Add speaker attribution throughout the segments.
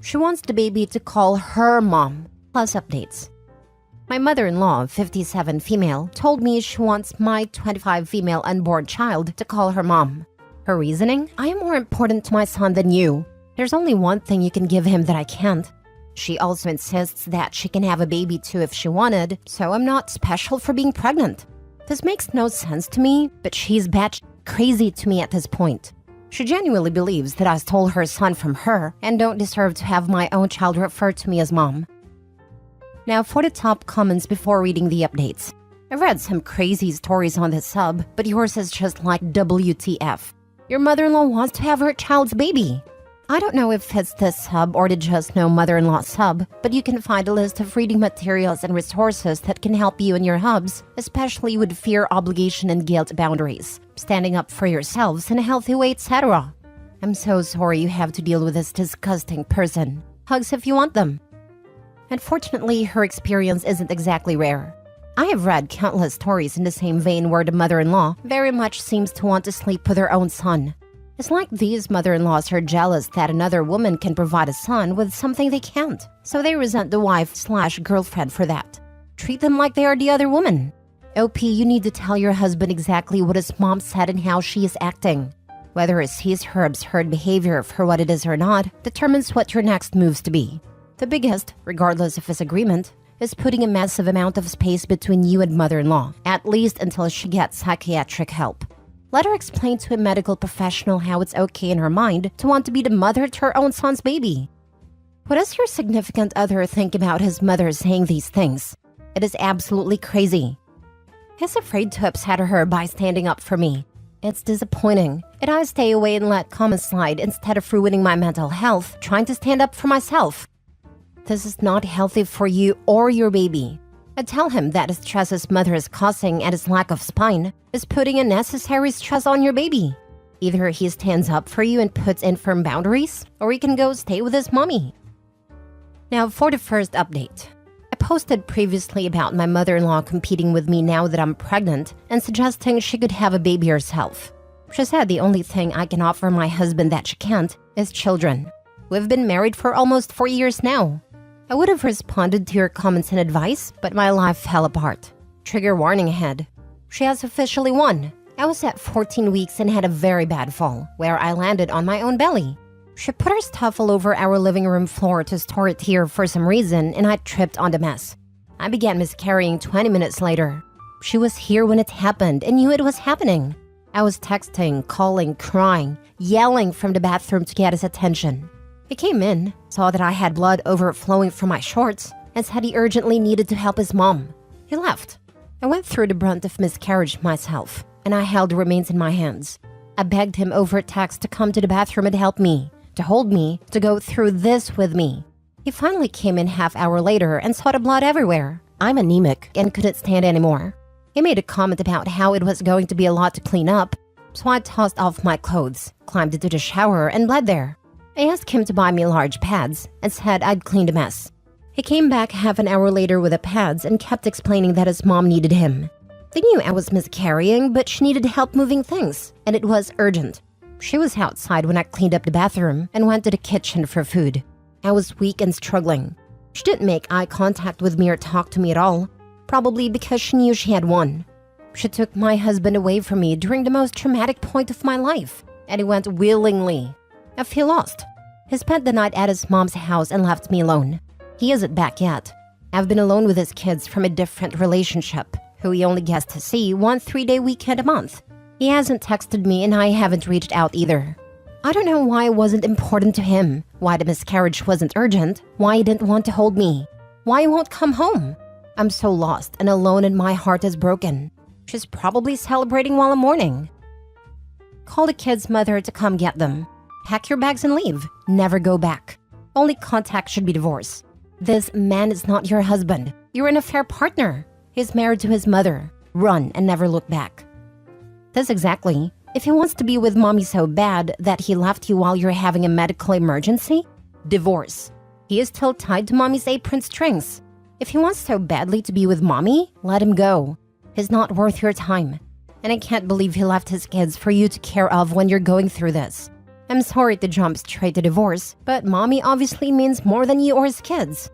Speaker 1: She wants the baby to call her mom. Plus updates. My mother-in-law, 57 female, told me she wants my 25 female unborn child to call her mom. Her reasoning? I am more important to my son than you. There's only one thing you can give him that I can't. She also insists that she can have a baby too if she wanted, so I'm not special for being pregnant. This makes no sense to me, but she's batshit crazy to me at this point. She genuinely believes that I stole her son from her and don't deserve to have my own child refer to me as mom. Now for the top comments before reading the updates. I've read some crazy stories on this sub, but yours is just like WTF. Your mother-in-law wants to have her child's baby. I don't know if it's this sub or the Just Know Mother-in-Law sub, but you can find a list of reading materials and resources that can help you in your hubs, especially with fear, obligation, and guilt boundaries, standing up for yourselves in a healthy way, etc. I'm so sorry you have to deal with this disgusting person. Hugs if you want them. Unfortunately, her experience isn't exactly rare. I have read countless stories in the same vein where the mother-in-law very much seems to want to sleep with her own son. It's like these mother-in-laws are jealous that another woman can provide a son with something they can't, so they resent the wife/girlfriend for that. Treat them like they are the other woman. OP, you need to tell your husband exactly what his mom said and how she is acting. Whether it sees her absurd behavior for what it is or not determines what your next moves to be. The biggest, regardless of his agreement, is putting a massive amount of space between you and mother-in-law, at least until she gets psychiatric help. Let her explain to a medical professional how it's okay in her mind to want to be the mother to her own son's baby. What does your significant other think about his mother saying these things? It is absolutely crazy. He's afraid to upset her by standing up for me. It's disappointing, and I stay away and let comments slide instead of ruining my mental health trying to stand up for myself. This is not healthy for you or your baby. I tell him that the stress his mother is causing and his lack of spine is putting unnecessary stress on your baby. Either he stands up for you and puts in firm boundaries, or he can go stay with his mommy. Now for the first update. I posted previously about my mother-in-law competing with me now that I'm pregnant and suggesting she could have a baby herself. She said the only thing I can offer my husband that she can't is children. We've been married for almost 4 years now. I would have responded to your comments and advice, but my life fell apart. Trigger warning ahead. She has officially won. I was at 14 weeks and had a very bad fall, where I landed on my own belly. She put her stuff all over our living room floor to store it here for some reason, and I tripped on the mess. I began miscarrying 20 minutes later. She was here when it happened and knew it was happening. I was texting, calling, crying, yelling from the bathroom to get his attention. He came in, saw that I had blood overflowing from my shorts, and said he urgently needed to help his mom. He left. I went through the brunt of miscarriage myself, and I held the remains in my hands. I begged him over text to come to the bathroom and help me, to hold me, to go through this with me. He finally came in half-hour later and saw the blood everywhere. I'm anemic and couldn't stand anymore. He made a comment about how it was going to be a lot to clean up, so I tossed off my clothes, climbed into the shower, and bled there. I asked him to buy me large pads and said I'd cleaned a mess. He came back half an hour later with the pads and kept explaining that his mom needed him. They knew I was miscarrying, but she needed help moving things, and it was urgent. She was outside when I cleaned up the bathroom and went to the kitchen for food. I was weak and struggling. She didn't make eye contact with me or talk to me at all, probably because she knew she had won. She took my husband away from me during the most traumatic point of my life, and he went willingly. I feel lost. He spent the night at his mom's house and left me alone. He isn't back yet. I've been alone with his kids from a different relationship, who he only gets to see 1 3-day weekend a month. He hasn't texted me and I haven't reached out either. I don't know why it wasn't important to him, why the miscarriage wasn't urgent, why he didn't want to hold me, why he won't come home. I'm so lost and alone and my heart is broken. She's probably celebrating while I'm mourning. Call the kid's mother to come get them. Pack your bags and leave. Never go back. Only contact should be divorce. This man is not your husband. You're an affair partner. He's married to his mother. Run and never look back. This exactly. If he wants to be with mommy so bad that he left you while you're having a medical emergency, divorce. He is still tied to mommy's apron strings. If he wants so badly to be with mommy, let him go. He's not worth your time. And I can't believe he left his kids for you to care of when you're going through this. I'm sorry to jump straight to divorce, but mommy obviously means more than you or his kids.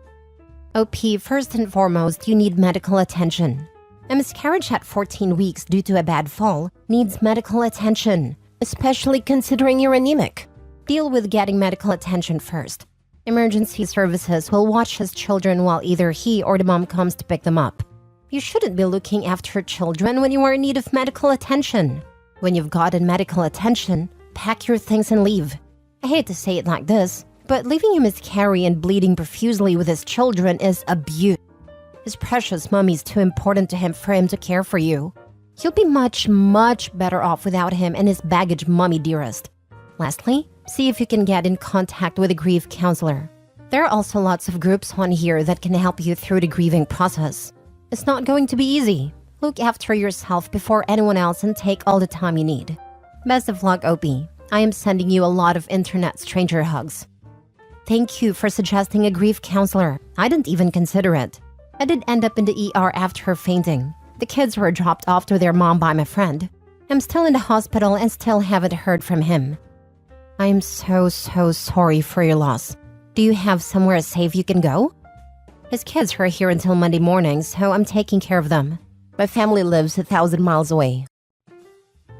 Speaker 1: OP, first and foremost, you need medical attention. A miscarriage at 14 weeks due to a bad fall needs medical attention, especially considering you're anemic. Deal with getting medical attention first. Emergency services will watch his children while either he or the mom comes to pick them up. You shouldn't be looking after children when you are in need of medical attention. When you've gotten medical attention, pack your things and leave. I hate to say it like this, but leaving him miscarry and bleeding profusely with his children is abuse. His precious mummy's too important to him for him to care for you. You'll be much, much better off without him and his baggage mummy dearest. Lastly, see if you can get in contact with a grief counselor. There are also lots of groups on here that can help you through the grieving process. It's not going to be easy. Look after yourself before anyone else and take all the time you need. Best of luck, OP. I am sending you a lot of internet stranger hugs. Thank you for suggesting a grief counselor. I didn't even consider it. I did end up in the ER after her fainting. The kids were dropped off to their mom by my friend. I'm still in the hospital and still haven't heard from him. I am so sorry for your loss. Do you have somewhere safe you can go? His kids are here until Monday morning, so I'm taking care of them. My family lives 1,000 miles away.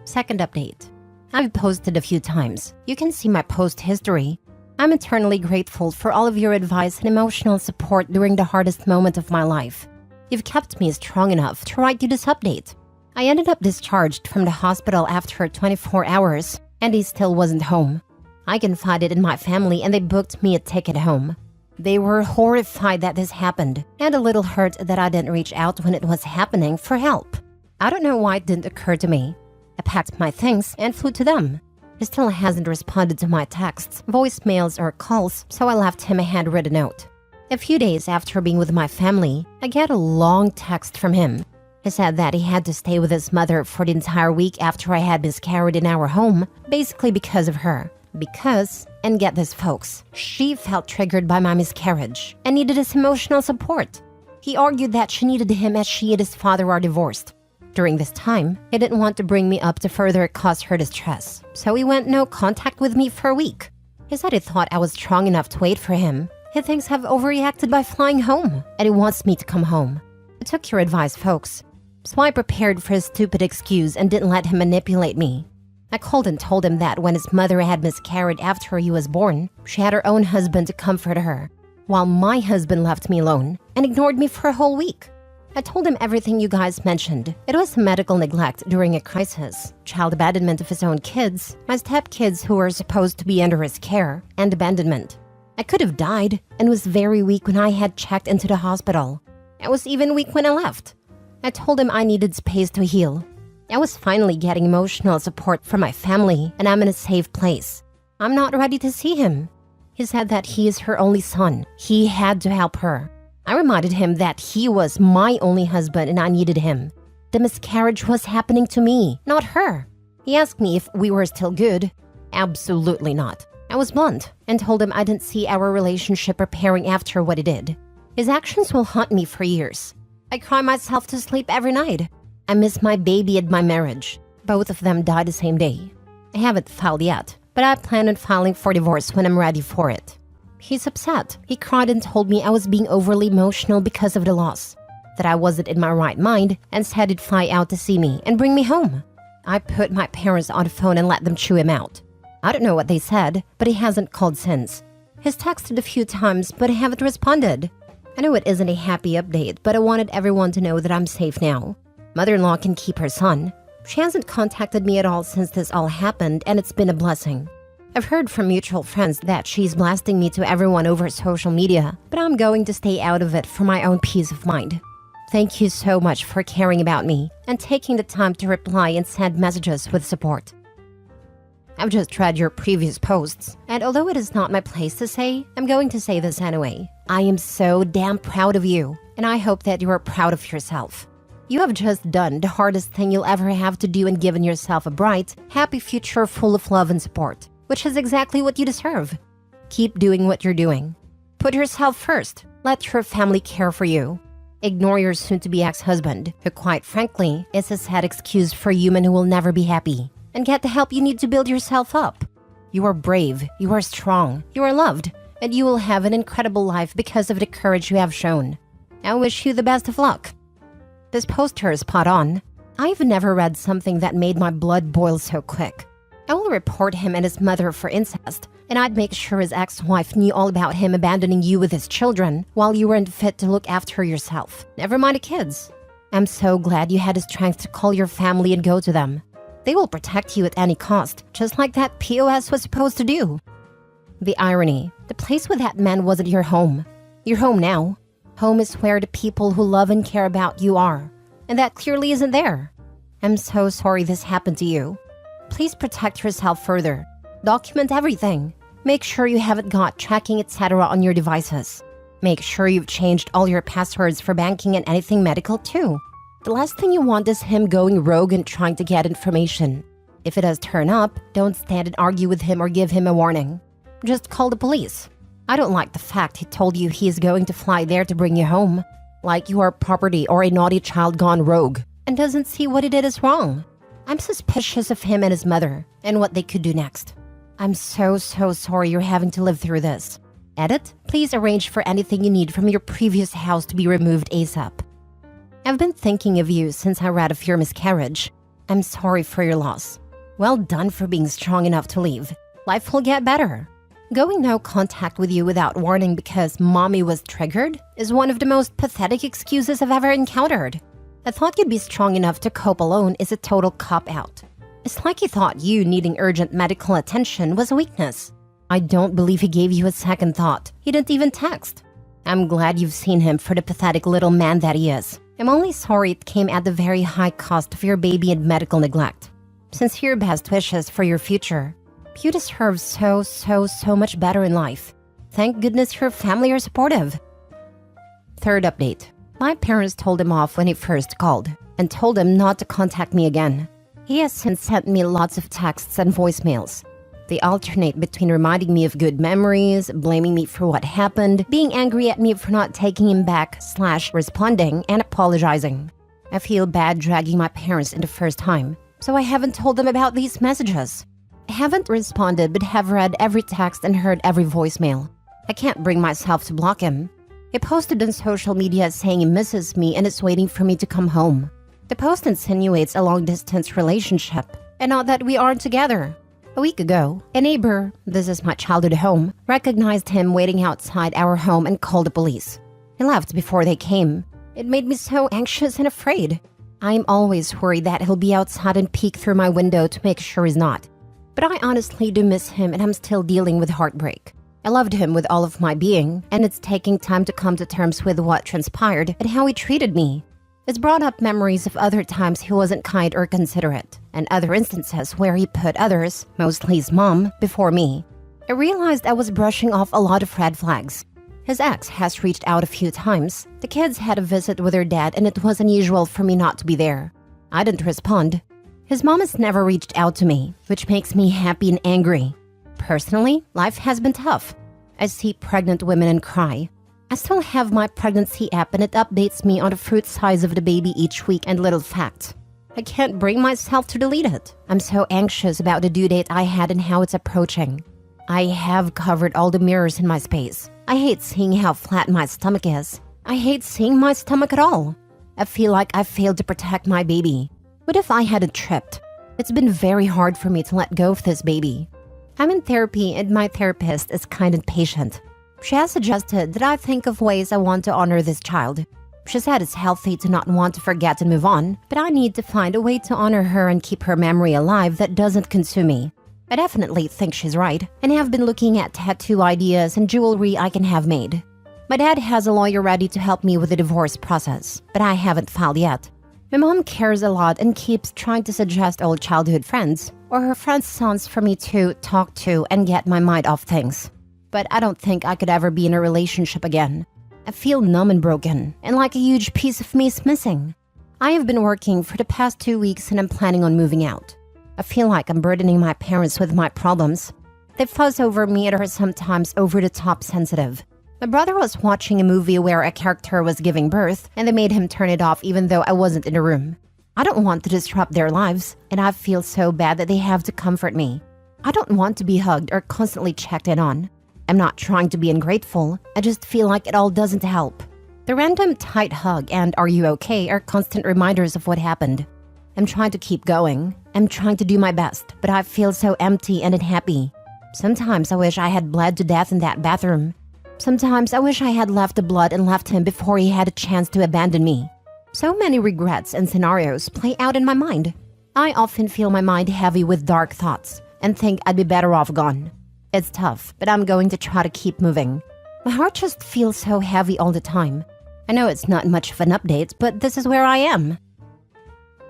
Speaker 1: Second update. I've posted a few times. You can see my post history. I'm eternally grateful for all of your advice and emotional support during the hardest moment of my life. You've kept me strong enough to write you this update. I ended up discharged from the hospital after 24 hours, and he still wasn't home. I confided in my family and they booked me a ticket home. They were horrified that this happened, and a little hurt that I didn't reach out when it was happening for help. I don't know why it didn't occur to me. I packed my things and flew to them. He still hasn't responded to my texts, voicemails, or calls, so I left him a handwritten note. A few days after being with my family, I get a long text from him. He said that he had to stay with his mother for the entire week after I had miscarried in our home, basically because of her. Because, and get this folks, she felt triggered by my miscarriage and needed his emotional support. He argued that she needed him as she and his father are divorced. During this time, he didn't want to bring me up to further cause her distress, so he went no contact with me for a week. He said he thought I was strong enough to wait for him. He thinks I've overreacted by flying home, and he wants me to come home. I took your advice, folks. So I prepared for his stupid excuse and didn't let him manipulate me. I called and told him that when his mother had miscarried after he was born, she had her own husband to comfort her, while my husband left me alone and ignored me for a whole week. I told him everything you guys mentioned. It was medical neglect during a crisis, child abandonment of his own kids, my stepkids who were supposed to be under his care, and abandonment. I could have died and was very weak when I had checked into the hospital. I was even weak when I left. I told him I needed space to heal. I was finally getting emotional support from my family, and I'm in a safe place. I'm not ready to see him. He said that he is her only son. He had to help her. I reminded him that he was my only husband and I needed him. The miscarriage was happening to me, not her. He asked me if we were still good. Absolutely not. I was blunt and told him I didn't see our relationship repairing after what he did. His actions will haunt me for years. I cry myself to sleep every night. I miss my baby and my marriage. Both of them died the same day. I haven't filed yet, but I plan on filing for divorce when I'm ready for it. He's upset. He cried and told me I was being overly emotional because of the loss, that I wasn't in my right mind, and said he'd fly out to see me and bring me home. I put my parents on the phone and let them chew him out. I don't know what they said, but he hasn't called since. He's texted a few times, but I haven't responded. I know it isn't a happy update, but I wanted everyone to know that I'm safe now. Mother-in-law can keep her son. She hasn't contacted me at all since this all happened, and it's been a blessing. I've heard from mutual friends that she's blasting me to everyone over social media, but I'm going to stay out of it for my own peace of mind. Thank you so much for caring about me and taking the time to reply and send messages with support. I've just read your previous posts, and although it is not my place to say, I'm going to say this anyway. I am so damn proud of you, and I hope that you are proud of yourself. You have just done the hardest thing you'll ever have to do and given yourself a bright, happy future full of love and support, which is exactly what you deserve. Keep doing what you're doing. Put yourself first. Let your family care for you. Ignore your soon-to-be ex-husband, who quite frankly is a sad excuse for a human who will never be happy. And get the help you need to build yourself up. You are brave, you are strong, you are loved, and you will have an incredible life because of the courage you have shown. I wish you the best of luck." This poster is spot on. I've never read something that made my blood boil so quick. I will report him and his mother for incest, and I'd make sure his ex-wife knew all about him abandoning you with his children while you weren't fit to look after yourself. Never mind the kids. I'm so glad you had the strength to call your family and go to them. They will protect you at any cost, just like that POS was supposed to do. The irony, the place with that man wasn't your home. Your home now. Home is where the people who love and care about you are, and that clearly isn't there. I'm so sorry this happened to you. Please protect yourself further. Document everything. Make sure you haven't got tracking etc. on your devices. Make sure you've changed all your passwords for banking and anything medical too. The last thing you want is him going rogue and trying to get information. If it does turn up, don't stand and argue with him or give him a warning. Just call the police. I don't like the fact he told you he is going to fly there to bring you home. Like you are property or a naughty child gone rogue and doesn't see what he did is wrong. I'm suspicious of him and his mother and what they could do next. I'm so sorry you're having to live through this. Edit, please arrange for anything you need from your previous house to be removed ASAP. I've been thinking of you since I read of your miscarriage. I'm sorry for your loss. Well done for being strong enough to leave. Life will get better. Going no contact with you without warning because mommy was triggered is one of the most pathetic excuses I've ever encountered. I thought you'd be strong enough to cope alone is a total cop-out. It's like he thought you needing urgent medical attention was a weakness. I don't believe he gave you a second thought. He didn't even text. I'm glad you've seen him for the pathetic little man that he is. I'm only sorry it came at the very high cost of your baby and medical neglect. Sincere best wishes for your future. You deserve so much better in life. Thank goodness your family are supportive. Third update. My parents told him off when he first called and told him not to contact me again. He has since sent me lots of texts and voicemails. They alternate between reminding me of good memories, blaming me for what happened, being angry at me for not taking him back / responding and apologizing. I feel bad dragging my parents in the first time, so I haven't told them about these messages. I haven't responded but have read every text and heard every voicemail. I can't bring myself to block him. He posted on social media saying he misses me and is waiting for me to come home. The post insinuates a long-distance relationship, and not that we aren't together. A week ago, a neighbor, this is my childhood home, recognized him waiting outside our home and called the police. He left before they came. It made me so anxious and afraid. I'm always worried that he'll be outside and peek through my window to make sure he's not. But I honestly do miss him and I'm still dealing with heartbreak. I loved him with all of my being, and it's taking time to come to terms with what transpired and how he treated me. It's brought up memories of other times he wasn't kind or considerate, and other instances where he put others, mostly his mom, before me. I realized I was brushing off a lot of red flags. His ex has reached out a few times. The kids had a visit with her dad and it was unusual for me not to be there. I didn't respond. His mom has never reached out to me, which makes me happy and angry. Personally, life has been tough. I see pregnant women and cry. I still have my pregnancy app and it updates me on the fruit size of the baby each week and little facts. I can't bring myself to delete it. I'm so anxious about the due date I had and how it's approaching. I have covered all the mirrors in my space. I hate seeing how flat my stomach is. I hate seeing my stomach at all. I feel like I failed to protect my baby. What if I hadn't tripped? It's been very hard for me to let go of this baby. I'm in therapy and my therapist is kind and patient. She has suggested that I think of ways I want to honor this child. She said it's healthy to not want to forget and move on, but I need to find a way to honor her and keep her memory alive that doesn't consume me. I definitely think she's right, and have been looking at tattoo ideas and jewelry I can have made. My dad has a lawyer ready to help me with the divorce process, but I haven't filed yet. My mom cares a lot and keeps trying to suggest old childhood friends or her friends' sons for me to talk to and get my mind off things. But I don't think I could ever be in a relationship again. I feel numb and broken, and like a huge piece of me is missing. I have been working for the past 2 weeks and I'm planning on moving out. I feel like I'm burdening my parents with my problems. They fuss over me and are sometimes over-the-top sensitive. My brother was watching a movie where a character was giving birth, and they made him turn it off even though I wasn't in the room. I don't want to disrupt their lives, and I feel so bad that they have to comfort me. I don't want to be hugged or constantly checked in on. I'm not trying to be ungrateful, I just feel like it all doesn't help. The random tight hug and "are you okay" are constant reminders of what happened. I'm trying to keep going. I'm trying to do my best, but I feel so empty and unhappy. Sometimes I wish I had bled to death in that bathroom. Sometimes I wish I had left the blood and left him before he had a chance to abandon me. So many regrets and scenarios play out in my mind. I often feel my mind heavy with dark thoughts and think I'd be better off gone. It's tough, but I'm going to try to keep moving. My heart just feels so heavy all the time. I know it's not much of an update, but this is where I am.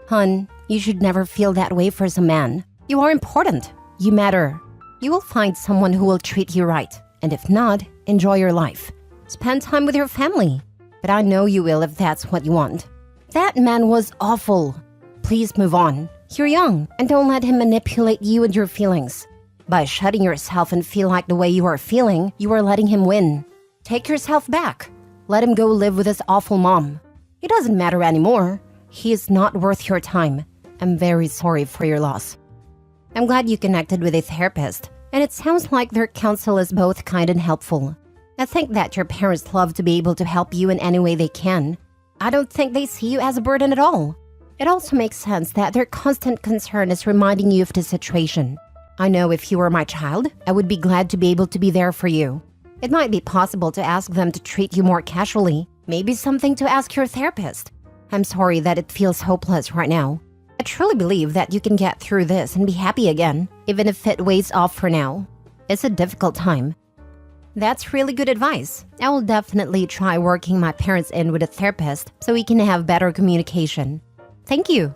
Speaker 1: Hun, you should never feel that way for some man. You are important. You matter. You will find someone who will treat you right. And if not, enjoy your life. Spend time with your family. But I know you will if that's what you want. That man was awful. Please move on. You're young, and don't let him manipulate you and your feelings. By shutting yourself and feel like the way you are feeling, you are letting him win. Take yourself back. Let him go live with his awful mom. It doesn't matter anymore. He is not worth your time. I'm very sorry for your loss. I'm glad you connected with a therapist, and it sounds like their counsel is both kind and helpful. I think that your parents love to be able to help you in any way they can. I don't think they see you as a burden at all. It also makes sense that their constant concern is reminding you of the situation. I know if you were my child, I would be glad to be able to be there for you. It might be possible to ask them to treat you more casually, maybe something to ask your therapist. I'm sorry that it feels hopeless right now. I truly believe that you can get through this and be happy again, even if it weighs off for now. It's a difficult time. That's really good advice. I will definitely try working my parents in with a therapist so we can have better communication. Thank you.